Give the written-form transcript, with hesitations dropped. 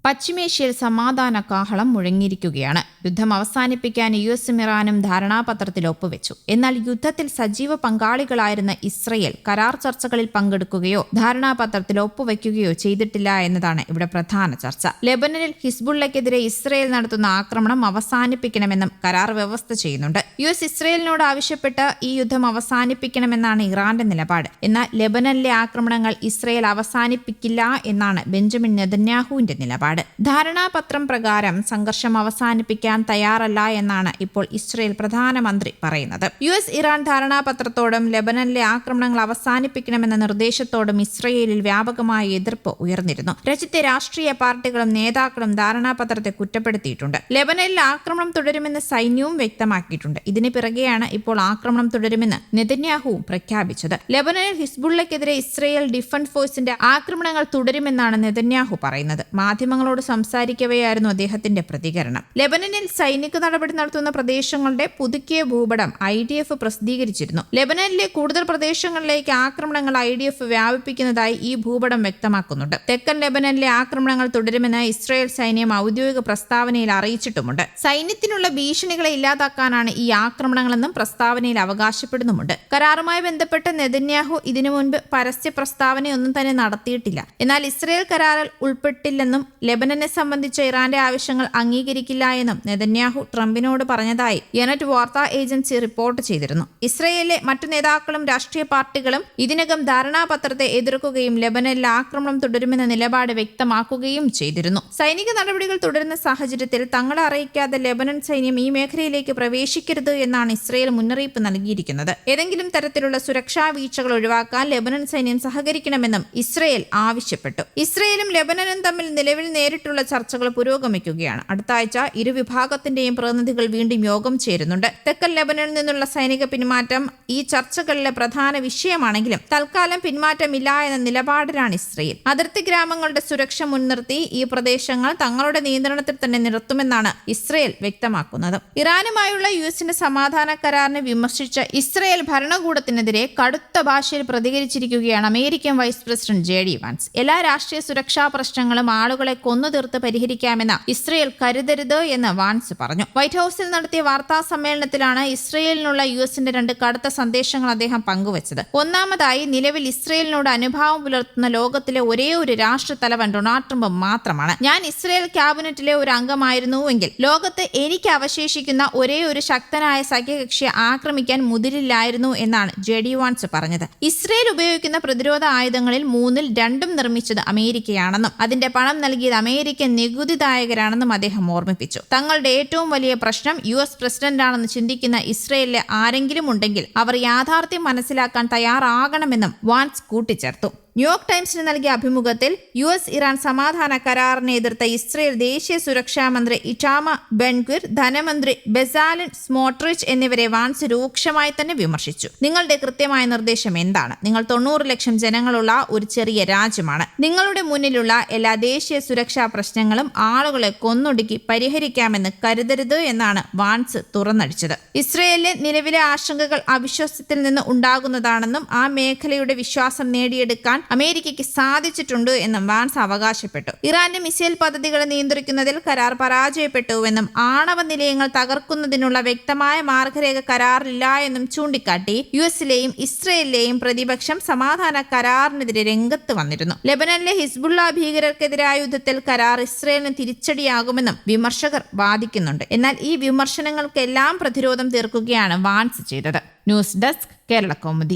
പശ്ചിമേഷ്യയിൽ സമാധാന കാഹളം മുഴങ്ങിയിരിക്കുകയാണ്. യുദ്ധം അവസാനിപ്പിക്കാൻ യുഎസും ഇറാനും ധാരണാപത്രത്തിൽ ഒപ്പുവെച്ചു. എന്നാൽ യുദ്ധത്തിൽ സജീവ പങ്കാളികളായിരുന്ന ഇസ്രയേൽ കരാർ ചർച്ചകളിൽ പങ്കെടുക്കുകയോ ധാരണാപത്രത്തിൽ ഒപ്പുവെക്കുകയോ ചെയ്തിട്ടില്ല എന്നതാണ് ഇവിടെ പ്രധാന ചർച്ച. ലെബനനിൽ ഹിസ്ബുള്ളക്കെതിരെ ഇസ്രയേൽ നടത്തുന്ന ആക്രമണം അവസാനിപ്പിക്കണമെന്നും കരാർ വ്യവസ്ഥ ചെയ്യുന്നുണ്ട്. യുഎസ് ഇസ്രയേലിനോട് ആവശ്യപ്പെട്ട് ഈ യുദ്ധം അവസാനിപ്പിക്കണമെന്നാണ് ഇറാന്റെ നിലപാട്. എന്നാൽ ലെബനനിലെ ആക്രമണങ്ങൾ ഇസ്രയേൽ അവസാനിപ്പിക്കില്ല എന്നാണ് ബെഞ്ചമിൻ നെതന്യാഹുവിന്റെ നിലപാട്. ധാരണാപത്രം പ്രകാരം സംഘർഷം അവസാനിപ്പിക്കാൻ തയ്യാറല്ല എന്നാണ് ഇപ്പോൾ ഇസ്രയേൽ പ്രധാനമന്ത്രി പറയുന്നത്. യുഎസ് ഇറാൻ ധാരണാപത്രത്തോടും ലെബനനിലെ ആക്രമണങ്ങൾ അവസാനിപ്പിക്കണമെന്ന നിർദ്ദേശത്തോടും ഇസ്രയേലിൽ വ്യാപകമായ എതിർപ്പ് ഉയർന്നിരുന്നു. രാജ്യത്തെ രാഷ്ട്രീയ പാർട്ടികളും നേതാക്കളും ധാരണാപത്രത്തെ കുറ്റപ്പെടുത്തിയിട്ടുണ്ട്. ലെബനനിൽ ആക്രമണം തുടരുമെന്ന് സൈന്യവും വ്യക്തമാക്കിയിട്ടുണ്ട്. ഇതിന് പിറകെയാണ് ഇപ്പോൾ ആക്രമണം തുടരുമെന്ന് നെതന്യാഹുവും പ്രഖ്യാപിച്ചത്. ലെബനനിൽ ഹിസ്ബുള്ളക്കെതിരെ ഇസ്രയേൽ ഡിഫൻസ് ഫോഴ്സിന്റെ ആക്രമണങ്ങൾ തുടരുമെന്നാണ് നെതന്യാഹു പറയുന്നത്. മാധ്യമങ്ങളോട് സംസാരിക്കവെയായിരുന്നു അദ്ദേഹത്തിന്റെ പ്രതികരണം. ലെബനനിൽ സൈനിക നടപടി നടത്തുന്ന പ്രദേശങ്ങളുടെ പുതുക്കിയ ഭൂപടം IDF പ്രസിദ്ധീകരിച്ചിരുന്നു. ലെബനനിലെ കൂടുതൽ പ്രദേശങ്ങളിലേക്ക് ആക്രമണങ്ങൾ IDF വ്യാപിപ്പിക്കുന്നതായി ഈ ഭൂപടം വ്യക്തമാക്കുന്നുണ്ട്. തെക്കൻ ലെബനനിലെ ആക്രമണങ്ങൾ തുടരുമെന്ന് ഇസ്രായേൽ സൈന്യം ഔദ്യോഗിക പ്രസ്താവനയിൽ അറിയിച്ചിട്ടുമുണ്ട്. സൈന്യത്തിനുള്ള ഭീഷണികളെ ഇല്ലാതാക്കാനാണ് ഈ ആക്രമണങ്ങളെന്നും പ്രസ്താവനയിൽ അവകാശപ്പെടുന്നുമുണ്ട്. കരാറുമായി ബന്ധപ്പെട്ട് നെതന്യാഹു ഇതിനു മുൻപ് പരസ്യ പ്രസ്താവനയൊന്നും തന്നെ നടത്തിയിട്ടില്ല. എന്നാൽ ഇസ്രായേൽ കരാറിൽ ഉൾപ്പെട്ടില്ലെന്നും ലെബനനെ സംബന്ധിച്ച ഇറാന്റെ ആവശ്യങ്ങൾ അംഗീകരിക്കില്ല എന്നും നെതന്യാഹു ട്രംപിനോട് പറഞ്ഞതായി യനറ്റ് വാർത്താ ഏജൻസി റിപ്പോർട്ട് ചെയ്തിരുന്നു. ഇസ്രയേലിലെ മറ്റു നേതാക്കളും രാഷ്ട്രീയ പാർട്ടികളും ഇതിനകം ധാരണാപത്രത്തെ എതിർക്കുകയും ലെബനനിൽ ആക്രമണം തുടരുമെന്ന നിലപാട് വ്യക്തമാക്കുകയും ചെയ്തിരുന്നു. സൈനിക നടപടികൾ തുടരുന്ന സാഹചര്യത്തിൽ തങ്ങളെ അറിയിക്കാതെ ലെബനൻ സൈന്യം ഈ മേഖലയിലേക്ക് പ്രവേശിക്കരുത് എന്നാണ് ഇസ്രയേൽ മുന്നറിയിപ്പ് നൽകിയിരിക്കുന്നത്. ഏതെങ്കിലും തരത്തിലുള്ള സുരക്ഷാ വീഴ്ചകൾ ഒഴിവാക്കാൻ ലെബനൻ സൈന്യം സഹകരിക്കണമെന്നും ഇസ്രയേൽ ആവശ്യപ്പെട്ടു. ഇസ്രയേലും ലെബനനും തമ്മിൽ നിലവിൽ നേരിട്ടുള്ള ചർച്ചകൾ പുരോഗമിക്കുകയാണ്. അടുത്ത ആഴ്ച ഇരു വിഭാഗത്തിന്റെയും പ്രതിനിധികൾ വീണ്ടും യോഗം ചേരുന്നുണ്ട്. തെക്കൻ ലെബനനിൽ നിന്നുള്ള സൈനിക പിന്മാറ്റം ഈ ചർച്ചകളിലെ പ്രധാന വിഷയമാണെങ്കിലും തൽക്കാലം പിന്മാറ്റമില്ല എന്ന നിലപാടിലാണ് ഇസ്രയേൽ. അതിർത്തി ഗ്രാമങ്ങളുടെ സുരക്ഷ മുൻനിർത്തി ഈ പ്രദേശങ്ങൾ തങ്ങളുടെ നിയന്ത്രണത്തിൽ തന്നെ നിർത്തുമെന്നാണ് ഇസ്രയേൽ വ്യക്തമാക്കുന്നത്. ഇറാനുമായുള്ള യുഎസിന്റെ സമാധാന കരാറിനെ വിമർശിച്ച ഇസ്രയേൽ ഭരണകൂടത്തിനെതിരെ കടുത്ത ഭാഷയിൽ പ്രതികരിച്ചിരിക്കുകയാണ് American vice president JD Vance. എല്ലാ രാഷ്ട്രീയ സുരക്ഷാ പ്രശ്നങ്ങളും ആളുകളെ കൊന്നുതീർത്ത് പരിഹരിക്കാമെന്ന് ഇസ്രയേൽ കരുതരുത് എന്ന് വാൻസ് പറഞ്ഞു. വൈറ്റ് ഹൌസിൽ നടത്തിയ വാർത്താ സമ്മേളനത്തിലാണ് ഇസ്രയേലിനുള്ള യുഎസിന്റെ 2 കടുത്ത സന്ദേശങ്ങൾ അദ്ദേഹം പങ്കുവച്ചത്. ഒന്നാമതായി, നിലവിൽ ഇസ്രയേലിനോട് അനുഭാവം പുലർത്തുന്ന ലോകത്തിലെ ഒരേ ഒരു രാഷ്ട്രത്തലവൻ ഡൊണാൾഡ് ട്രംപ് മാത്രമാണ്. ഞാൻ ഇസ്രയേൽ ക്യാബിനറ്റിലെ ഒരു അംഗമായിരുന്നുവെങ്കിൽ ലോകത്ത് എനിക്ക് അവശേഷിക്കുന്ന ഒരേ ഒരു ശക്തനായ സഖ്യകക്ഷിയെ ആക്രമിക്കാൻ മുതിരില്ലായിരുന്നു എന്നാണ് JD വാൻസ് പറഞ്ഞത്. ഇസ്രയേൽ ഉപയോഗിക്കുന്ന പ്രതിരോധ ആയുധങ്ങളിൽ 3-ൽ 2 നിർമ്മിച്ചത് അമേരിക്കയാണെന്നും അതിന്റെ പണം നൽകിയത് അമേരിക്കൻ നികുതിദായകരാണെന്നും അദ്ദേഹം ഓർമ്മിപ്പിച്ചു. തങ്ങളുടെ ഏറ്റവും വലിയ പ്രശ്നം US പ്രസിഡന്റാണെന്ന് ചിന്തിക്കുന്ന ഇസ്രയേലിലെ ആരെങ്കിലും ഉണ്ടെങ്കിൽ അവർ യാഥാർത്ഥ്യം മനസ്സിലാക്കാൻ തയ്യാറാകണമെന്നും വാൻസ് കൂട്ടിച്ചേർത്തു. ന്യൂയോർക്ക് ടൈംസിന് നൽകിയ അഭിമുഖത്തിൽ US ഇറാൻ സമാധാന കരാറിനെ എതിർത്ത ഇസ്രയേൽ ദേശീയ സുരക്ഷാ മന്ത്രി ഇറ്റാമ ബെൻഗ്വിർ, ധനമന്ത്രി ബെസാലിൻ സ്മോട്രിച്ച് എന്നിവരെ വാൻസ് രൂക്ഷമായി തന്നെ വിമർശിച്ചു. നിങ്ങളുടെ കൃത്യമായ നിർദ്ദേശം എന്താണ്? നിങ്ങൾ 90 ലക്ഷം ജനങ്ങളുള്ള ഒരു ചെറിയ രാജ്യമാണ്. നിങ്ങളുടെ മുന്നിലുള്ള എല്ലാ ദേശീയ സുരക്ഷാ പ്രശ്നങ്ങളും ആളുകളെ കൊന്നൊടുക്കി പരിഹരിക്കാമെന്ന് കരുതരുത് എന്നാണ് വാൻസ് തുറന്നടിച്ചത്. ഇസ്രയേലിലെ നിലവിലെ ആശങ്കകൾ അവിശ്വാസത്തിൽ നിന്ന് ഉണ്ടാകുന്നതാണെന്നും ആ മേഖലയുടെ വിശ്വാസം നേടിയെടുക്കാൻ അമേരിക്കയ്ക്ക് സാധിച്ചിട്ടുണ്ട് എന്നും വാൻസ് അവകാശപ്പെട്ടു. ഇറാന്റെ മിസൈൽ പദ്ധതികളെ നിയന്ത്രിക്കുന്നതിൽ കരാർ പരാജയപ്പെട്ടുവെന്നും ആണവ നിലയങ്ങൾ തകർക്കുന്നതിനുള്ള വ്യക്തമായ മാർഗരേഖ കരാറില്ല എന്നും ചൂണ്ടിക്കാട്ടി യുഎസിലെയും ഇസ്രയേലിലെയും പ്രതിപക്ഷം സമാധാന കരാറിനെതിരെ രംഗത്ത് വന്നിരുന്നു. ലെബനനിലെ ഹിസ്ബുള്ള ഭീകരർക്കെതിരായ യുദ്ധത്തിൽ കരാർ ഇസ്രയേലിന് തിരിച്ചടിയാകുമെന്നും വിമർശകർ വാദിക്കുന്നുണ്ട്. എന്നാൽ ഈ വിമർശനങ്ങൾക്കെല്ലാം പ്രതിരോധം തീർക്കുകയാണ് വാൻസ് ചെയ്തത്. News desk, Kerala Kaumudi.